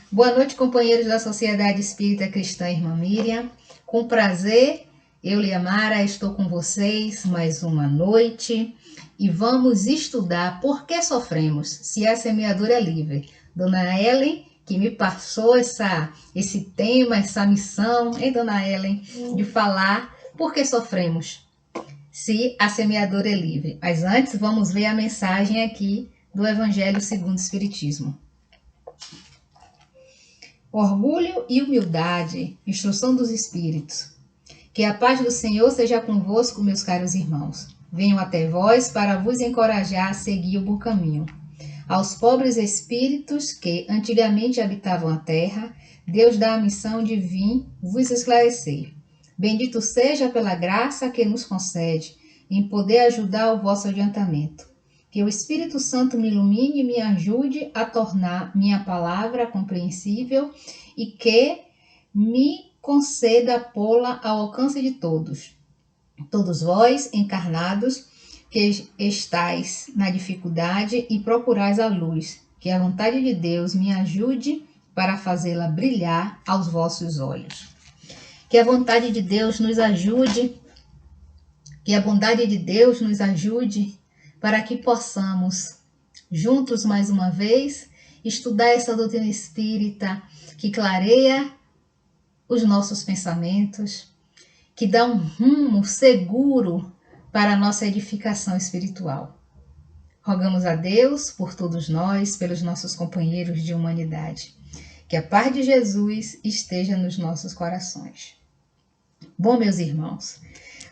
Boa noite, companheiros da Sociedade Espírita Cristã Irmã Miriam. Com prazer, eu, Liamara, estou com vocês mais uma noite e vamos estudar por que sofremos, se a semeadura é livre. Dona Ellen, que me passou esse tema, essa missão, hein, Dona Ellen, de falar por que sofremos, se a semeadura é livre. Mas antes, vamos ver a mensagem aqui do Evangelho segundo o Espiritismo. Orgulho e humildade, instrução dos Espíritos. Que a paz do Senhor seja convosco, meus caros irmãos. Venho até vós para vos encorajar a seguir o bom caminho. Aos pobres espíritos que antigamente habitavam a terra, Deus dá a missão de vir vos esclarecer. Bendito seja pela graça que nos concede, em poder ajudar o vosso adiantamento. Que o Espírito Santo me ilumine e me ajude a tornar minha palavra compreensível e que me conceda pô-la ao alcance de todos. Todos vós, encarnados, que estáis na dificuldade e procurais a luz, que a vontade de Deus me ajude para fazê-la brilhar aos vossos olhos. Que a vontade de Deus nos ajude, que a bondade de Deus nos ajude para que possamos, juntos mais uma vez, estudar essa doutrina espírita que clareia os nossos pensamentos, que dá um rumo seguro para a nossa edificação espiritual. Rogamos a Deus por todos nós, pelos nossos companheiros de humanidade. Que a paz de Jesus esteja nos nossos corações. Bom, meus irmãos,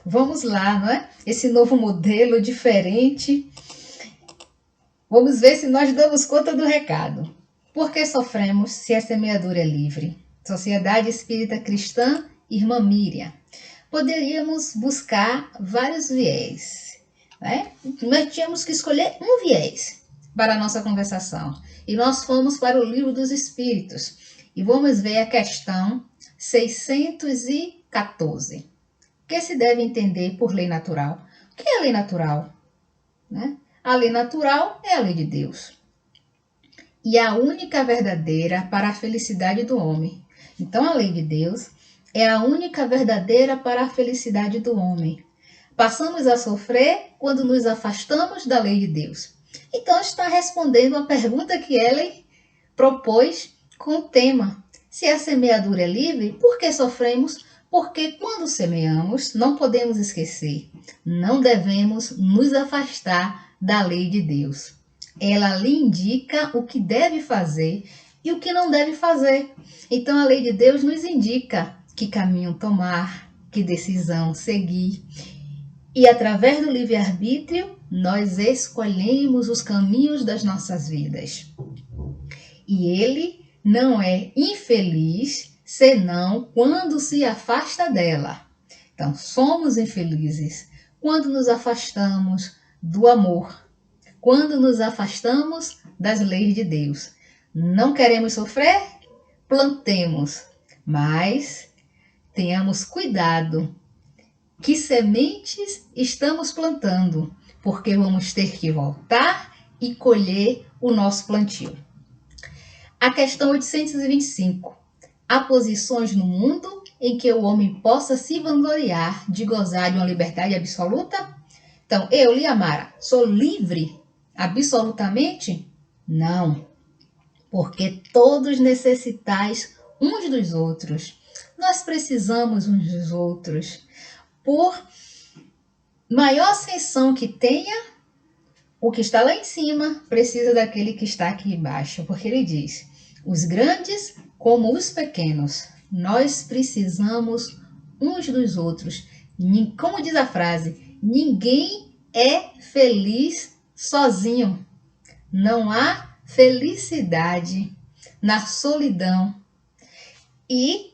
vamos lá, não é? Esse novo modelo diferente. Vamos ver se nós damos conta do recado. Por que sofremos se a semeadura é livre? Sociedade Espírita Cristã Irmã Miriam. Poderíamos buscar vários viés, né? Nós tínhamos que escolher um viés para a nossa conversação. E nós fomos para o Livro dos Espíritos. E vamos ver a questão 614. O que se deve entender por lei natural? O que é a lei natural? Né? A lei natural é a lei de Deus. E a única verdadeira para a felicidade do homem. Então, a lei de Deus é a única verdadeira para a felicidade do homem. Passamos a sofrer quando nos afastamos da lei de Deus. Então, está respondendo a pergunta que Ellen propôs com o tema. Se a semeadura é livre, por que sofremos? Porque quando semeamos, não podemos esquecer, não devemos nos afastar da lei de Deus. Ela lhe indica o que deve fazer e o que não deve fazer. Então, a lei de Deus nos indica que caminho tomar, que decisão seguir. E através do livre-arbítrio, nós escolhemos os caminhos das nossas vidas. E ele não é infeliz senão quando se afasta dela. Então, somos infelizes quando nos afastamos do amor, quando nos afastamos das leis de Deus. Não queremos sofrer? Plantemos, mas tenhamos cuidado. Que sementes estamos plantando? Porque vamos ter que voltar e colher o nosso plantio. A questão 825. Há posições no mundo em que o homem possa se vangloriar de gozar de uma liberdade absoluta? Então, eu, Liamara, sou livre absolutamente? Não. Porque todos necessitais uns dos outros. Nós precisamos uns dos outros. Por maior ascensão que tenha, o que está lá em cima precisa daquele que está aqui embaixo. Porque ele diz, os grandes como os pequenos, nós precisamos uns dos outros. Como diz a frase, ninguém é feliz sozinho. Não há felicidade na solidão. E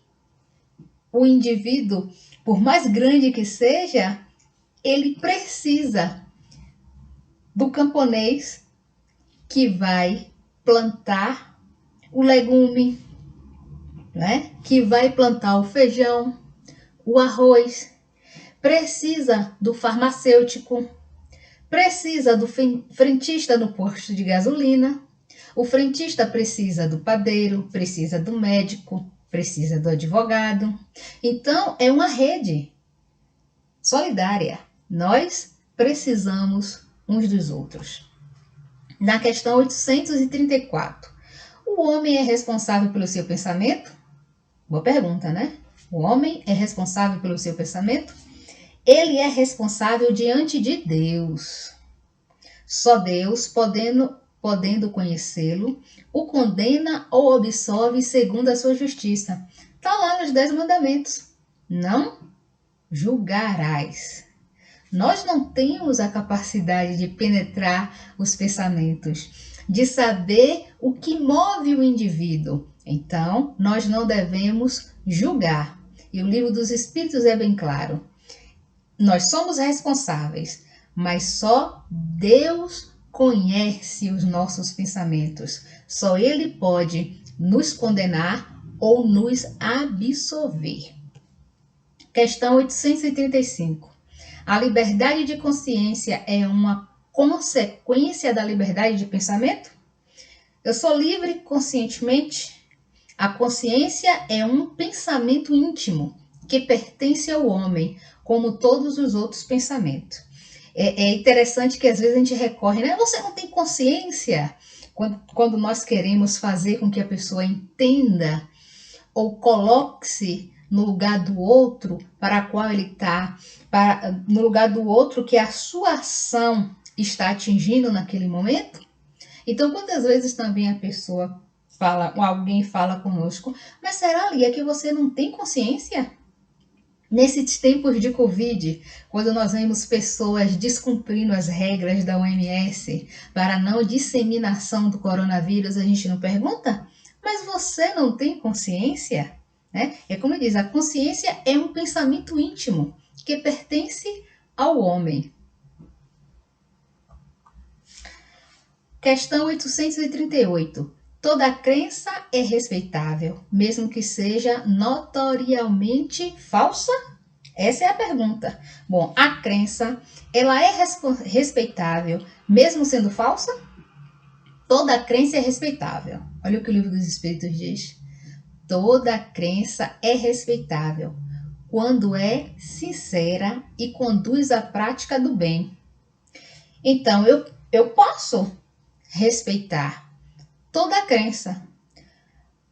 o indivíduo, por mais grande que seja, ele precisa do camponês que vai plantar o legume, né? Que vai plantar o feijão, o arroz. Precisa do farmacêutico, precisa do frentista no posto de gasolina, O frentista precisa do padeiro, precisa do médico, precisa do advogado. Então, é uma rede solidária. Nós precisamos uns dos outros. Na questão 834, o homem é responsável pelo seu pensamento? Boa pergunta, né? O homem é responsável pelo seu pensamento? Ele é responsável diante de Deus. Só Deus, podendo conhecê-lo, o condena ou absolve segundo a sua justiça. Está lá nos 10 mandamentos. Não julgarás. Nós não temos a capacidade de penetrar os pensamentos, de saber o que move o indivíduo. Então, nós não devemos julgar. E o livro dos Espíritos é bem claro. Nós somos responsáveis, mas só Deus conhece os nossos pensamentos. Só Ele pode nos condenar ou nos absolver. Questão 835. A liberdade de consciência é uma consequência da liberdade de pensamento? Eu sou livre conscientemente? A consciência é um pensamento íntimo que pertence ao homem, como todos os outros pensamentos. É interessante que às vezes a gente recorre, né? Você não tem consciência? Quando nós queremos fazer com que a pessoa entenda ou coloque-se no lugar do outro para a qual ele está, no lugar do outro que a sua ação está atingindo naquele momento. Então, quantas vezes também a pessoa fala, ou alguém fala conosco, mas será, Lia, que você não tem consciência? Nesses tempos de Covid, quando nós vemos pessoas descumprindo as regras da OMS para a não disseminação do coronavírus, a gente não pergunta? Mas você não tem consciência? Né? É como diz, a consciência é um pensamento íntimo que pertence ao homem. Questão 838. Toda crença é respeitável, mesmo que seja notoriamente falsa? Essa é a pergunta. Bom, a crença, ela é respeitável, mesmo sendo falsa? Toda crença é respeitável. Olha o que o livro dos Espíritos diz. Toda crença é respeitável, quando é sincera e conduz à prática do bem. Então, eu posso respeitar toda crença,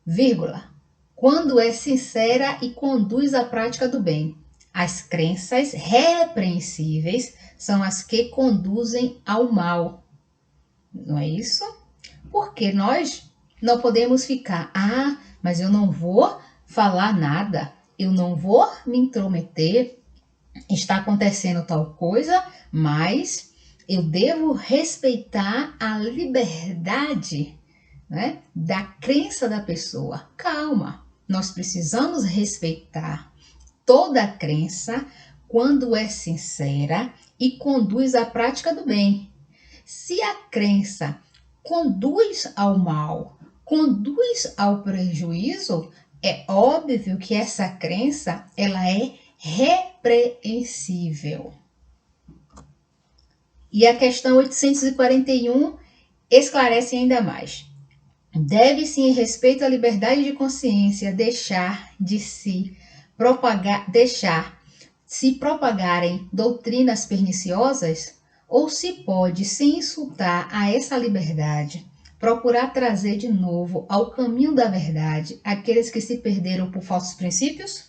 vírgula, quando é sincera e conduz à prática do bem. As crenças repreensíveis são as que conduzem ao mal. Não é isso? Porque nós não podemos ficar, mas eu não vou falar nada, eu não vou me intrometer, está acontecendo tal coisa, mas eu devo respeitar a liberdade, né, da crença da pessoa. Calma, nós precisamos respeitar toda crença quando é sincera e conduz à prática do bem. Se a crença conduz ao mal, conduz ao prejuízo, é óbvio que essa crença ela é repreensível. E a questão 841 esclarece ainda mais. Deve-se, em respeito à liberdade de consciência, deixar se propagarem doutrinas perniciosas? Ou se pode, sem insultar a essa liberdade, procurar trazer de novo ao caminho da verdade aqueles que se perderam por falsos princípios?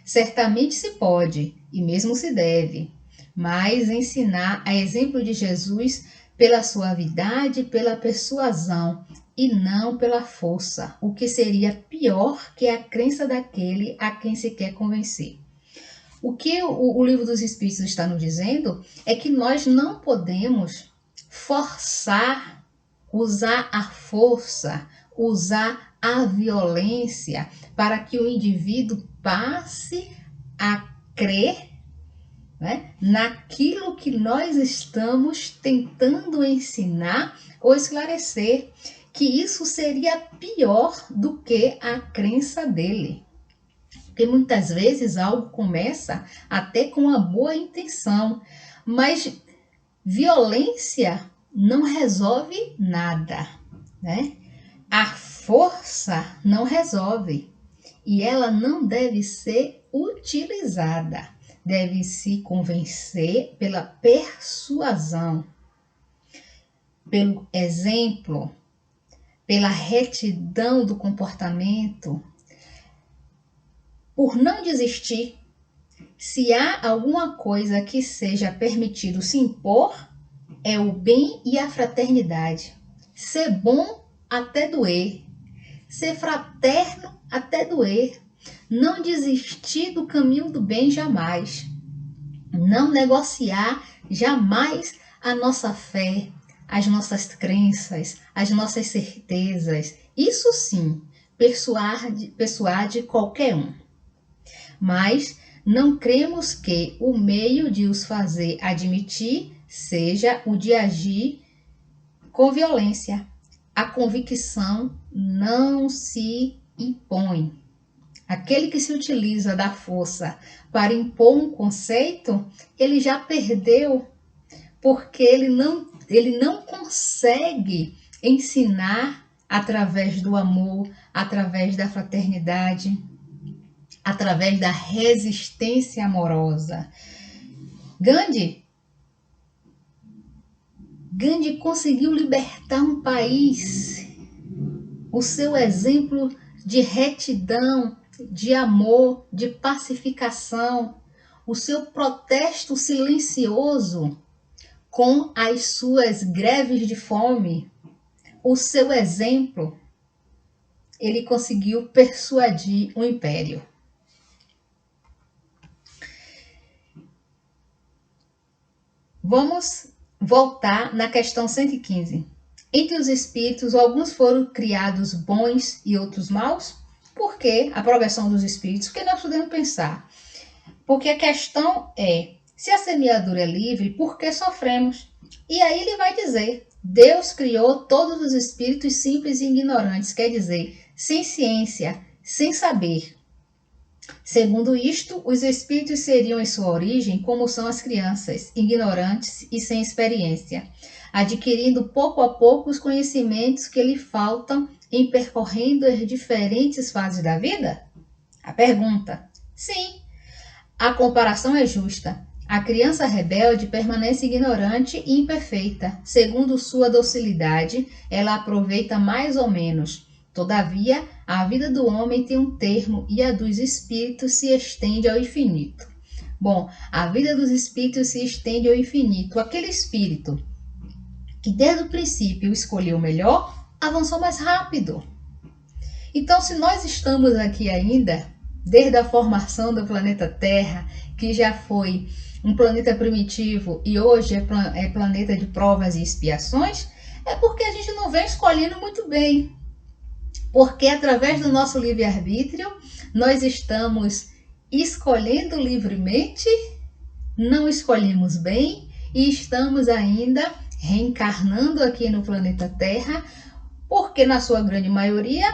Certamente se pode, e mesmo se deve, mas ensinar a exemplo de Jesus pela suavidade, pela persuasão e não pela força, o que seria pior que a crença daquele a quem se quer convencer. O que o livro dos Espíritos está nos dizendo é que nós não podemos forçar, usar a força, usar a violência para que o indivíduo passe a crer, né, naquilo que nós estamos tentando ensinar ou esclarecer, que isso seria pior do que a crença dele. Porque muitas vezes algo começa até com uma boa intenção, mas violência não resolve nada. né? A força não resolve e ela não deve ser utilizada. Deve se convencer pela persuasão, pelo exemplo, pela retidão do comportamento, por não desistir. Se há alguma coisa que seja permitido se impor, é o bem e a fraternidade. Ser bom até doer, ser fraterno até doer, não desistir do caminho do bem jamais, não negociar jamais a nossa fé, as nossas crenças, as nossas certezas. Isso sim, persuade qualquer um. Mas não cremos que o meio de os fazer admitir seja o de agir com violência. A convicção não se impõe. Aquele que se utiliza da força para impor um conceito, ele já perdeu, porque ele não consegue ensinar através do amor, através da fraternidade, através da resistência amorosa. Gandhi conseguiu libertar um país. O seu exemplo de retidão, de amor, de pacificação, o seu protesto silencioso com as suas greves de fome, o seu exemplo, ele conseguiu persuadir o império. Vamos voltar na questão 115. Entre os espíritos, alguns foram criados bons e outros maus? Por que a progressão dos espíritos? Porque nós podemos pensar. Porque a questão é, se a semeadura é livre, por que sofremos? E aí ele vai dizer, Deus criou todos os espíritos simples e ignorantes, quer dizer, sem ciência, sem saber. Segundo isto, os espíritos seriam em sua origem como são as crianças, ignorantes e sem experiência, adquirindo pouco a pouco os conhecimentos que lhe faltam em percorrendo as diferentes fases da vida? A pergunta: sim, a comparação é justa. A criança rebelde permanece ignorante e imperfeita. Segundo sua docilidade, ela aproveita mais ou menos. Todavia, a vida do homem tem um termo e a dos espíritos se estende ao infinito. Bom, a vida dos espíritos se estende ao infinito. Aquele espírito que desde o princípio escolheu o melhor, avançou mais rápido. Então, se nós estamos aqui ainda, desde a formação do planeta Terra, que já foi um planeta primitivo e hoje é planeta de provas e expiações, é porque a gente não vem escolhendo muito bem. Porque através do nosso livre-arbítrio, nós estamos escolhendo livremente, não escolhemos bem e estamos ainda reencarnando aqui no planeta Terra, porque na sua grande maioria,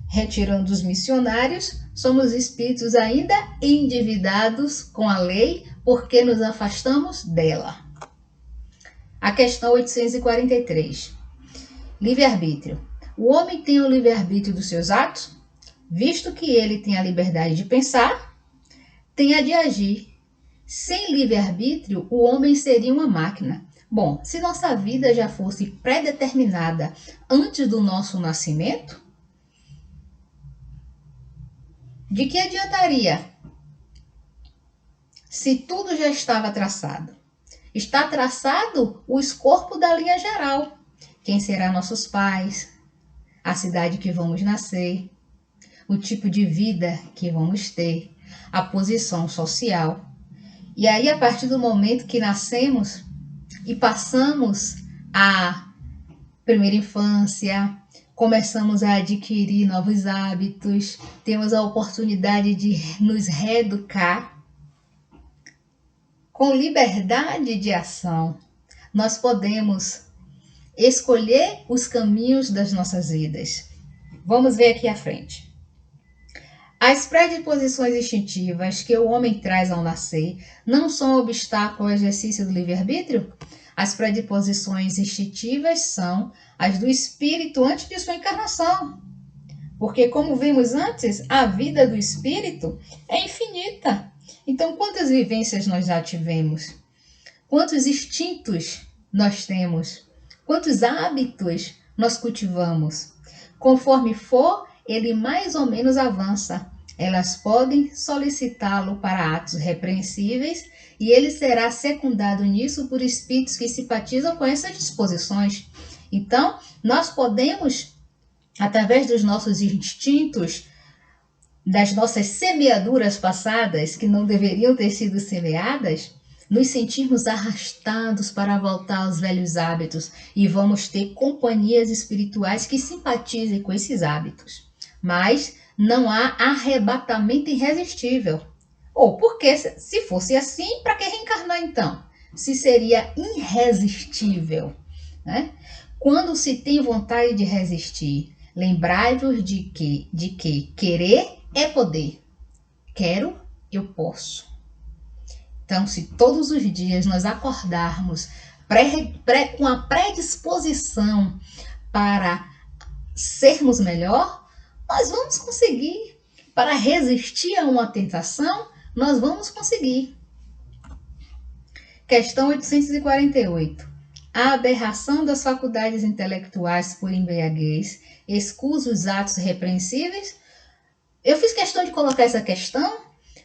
retirando os missionários, somos espíritos ainda endividados com a lei, porque nos afastamos dela. A questão 843. Livre-arbítrio. O homem tem o livre-arbítrio dos seus atos? Visto que ele tem a liberdade de pensar, tem a de agir. Sem livre-arbítrio, o homem seria uma máquina. Bom, se nossa vida já fosse pré-determinada antes do nosso nascimento, de que adiantaria se tudo já estava traçado? Está traçado o escopo da linha geral. Quem serão nossos pais, a cidade que vamos nascer, o tipo de vida que vamos ter, a posição social. E aí, a partir do momento que nascemos e passamos a primeira infância, começamos a adquirir novos hábitos, temos a oportunidade de nos reeducar. Com liberdade de ação, nós podemos escolher os caminhos das nossas vidas. Vamos ver aqui à frente. As predisposições instintivas que o homem traz ao nascer não são obstáculo ao exercício do livre-arbítrio? As predisposições instintivas são as do espírito antes de sua encarnação. Porque, como vimos antes, a vida do espírito é infinita. Então, quantas vivências nós já tivemos? Quantos instintos nós temos? Quantos hábitos nós cultivamos? Conforme for, ele mais ou menos avança. Elas podem solicitá-lo para atos repreensíveis e ele será secundado nisso por espíritos que simpatizam com essas disposições. Então, nós podemos, através dos nossos instintos, das nossas semeaduras passadas, que não deveriam ter sido semeadas, nos sentirmos arrastados para voltar aos velhos hábitos e vamos ter companhias espirituais que simpatizem com esses hábitos. Mas não há arrebatamento irresistível. Ou porque, se fosse assim, para que reencarnar então? Se seria irresistível, né? Quando se tem vontade de resistir, lembrai-vos de que querer é poder. Quero, eu posso. Então, se todos os dias nós acordarmos com a predisposição para sermos melhor, nós vamos conseguir. Para resistir a uma tentação, nós vamos conseguir. Questão 848. A aberração das faculdades intelectuais por embriaguez excusa os atos repreensíveis? Eu fiz questão de colocar essa questão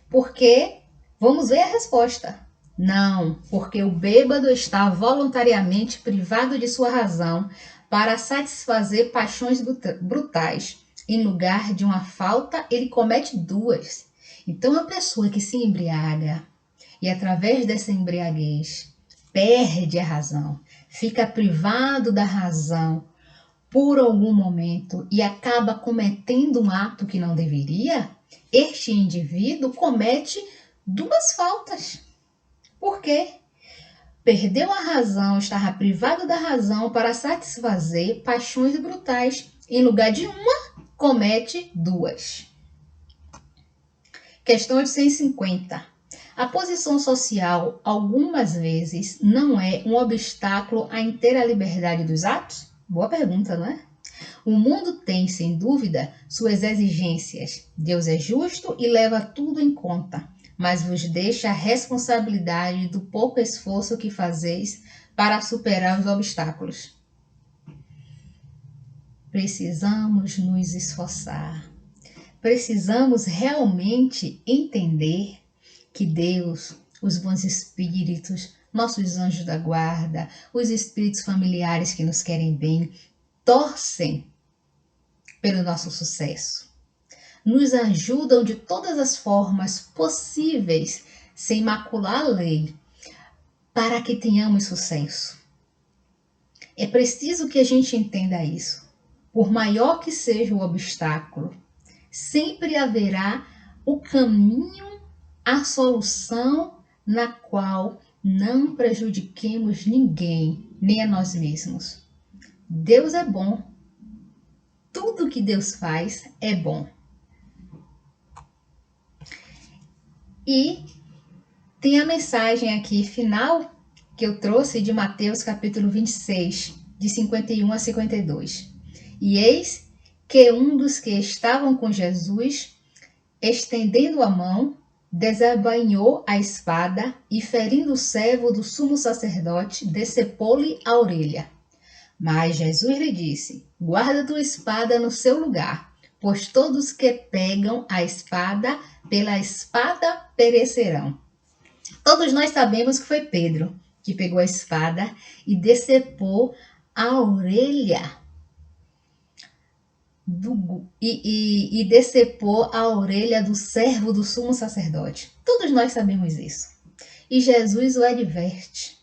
porque vamos ver a resposta. Não, porque o bêbado está voluntariamente privado de sua razão para satisfazer paixões brutais. Em lugar de uma falta, ele comete duas. Então, a pessoa que se embriaga e, através dessa embriaguez, perde a razão, fica privado da razão por algum momento e acaba cometendo um ato que não deveria, este indivíduo comete duas faltas. Por quê? Perdeu a razão, estava privado da razão para satisfazer paixões brutais. Em lugar de uma, comete duas. Questão 850. A posição social, algumas vezes, não é um obstáculo à inteira liberdade dos atos? Boa pergunta, não é? O mundo tem, sem dúvida, suas exigências. Deus é justo e leva tudo em conta, mas vos deixa a responsabilidade do pouco esforço que fazeis para superar os obstáculos. Precisamos nos esforçar. Precisamos realmente entender que Deus, os bons espíritos, nossos anjos da guarda, os espíritos familiares que nos querem bem, torcem pelo nosso sucesso. Nos ajudam de todas as formas possíveis, sem macular a lei, para que tenhamos sucesso. É preciso que a gente entenda isso. Por maior que seja o obstáculo, sempre haverá o caminho, a solução na qual não prejudiquemos ninguém, nem a nós mesmos. Deus é bom. Tudo que Deus faz é bom. E tem a mensagem aqui final que eu trouxe de Mateus capítulo 26, de 51 a 52. E eis que um dos que estavam com Jesus, estendendo a mão, desembainhou a espada e, ferindo o servo do sumo sacerdote, decepou-lhe a orelha. Mas Jesus lhe disse: guarda tua espada no seu lugar, pois todos que pegam a espada, pela espada perecerão. Todos nós sabemos que foi Pedro que pegou a espada e decepou a orelha e decepou a orelha do servo do sumo sacerdote. Todos nós sabemos isso. E Jesus o adverte.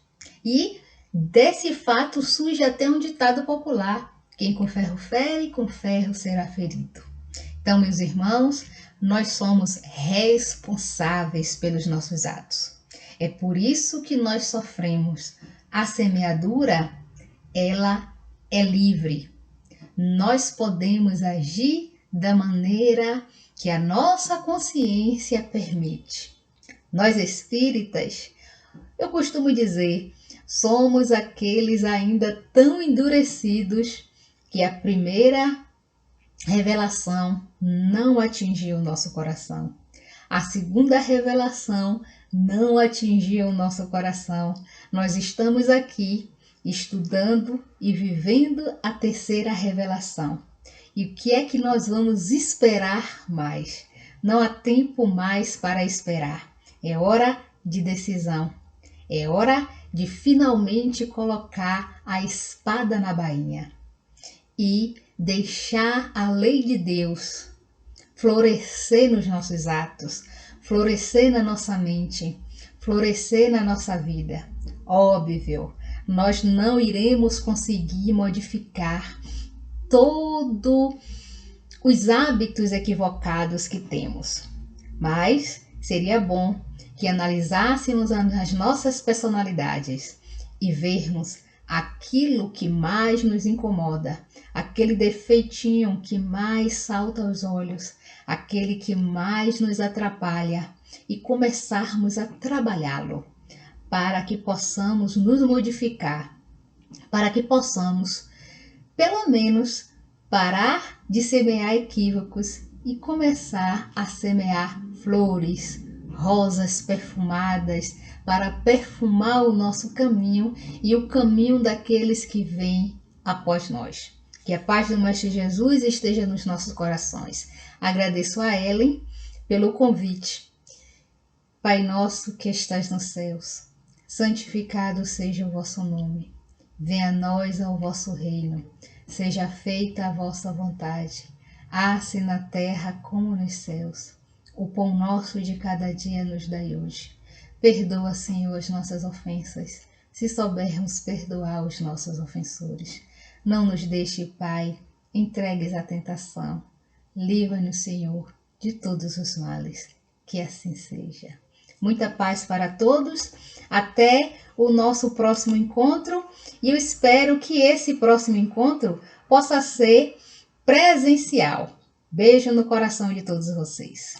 E desse fato surge até um ditado popular: quem com ferro fere, com ferro será ferido. Então, meus irmãos, nós somos responsáveis pelos nossos atos. É por isso que nós sofremos. A semeadura, ela é livre. Nós podemos agir da maneira que a nossa consciência permite. Nós espíritas, eu costumo dizer, somos aqueles ainda tão endurecidos que a primeira revelação não atingiu o nosso coração. A segunda revelação não atingiu o nosso coração. Nós estamos aqui estudando e vivendo a terceira revelação. E o que é que nós vamos esperar mais? Não há tempo mais para esperar. É hora de decisão. É hora de finalmente colocar a espada na bainha e deixar a lei de Deus florescer nos nossos atos, florescer na nossa mente, florescer na nossa vida. Óbvio, nós não iremos conseguir modificar todos os hábitos equivocados que temos, mas seria bom que analisássemos as nossas personalidades e vermos aquilo que mais nos incomoda, aquele defeitinho que mais salta aos olhos, aquele que mais nos atrapalha e começarmos a trabalhá-lo para que possamos nos modificar, para que possamos, pelo menos, parar de semear equívocos e começar a semear flores, rosas perfumadas, para perfumar o nosso caminho e o caminho daqueles que vêm após nós. Que a paz do Mestre Jesus esteja nos nossos corações. Agradeço a Ellen pelo convite. Pai nosso que estás nos céus, santificado seja o vosso nome. Venha a nós o vosso reino. Seja feita a vossa vontade, assim na terra como nos céus. O pão nosso de cada dia nos dai hoje. Perdoa, Senhor, as nossas ofensas, se soubermos perdoar os nossos ofensores. Não nos deixe, Pai, entregues à tentação. Livra-nos, Senhor, de todos os males. Que assim seja. Muita paz para todos. Até o nosso próximo encontro. E eu espero que esse próximo encontro possa ser presencial. Beijo no coração de todos vocês.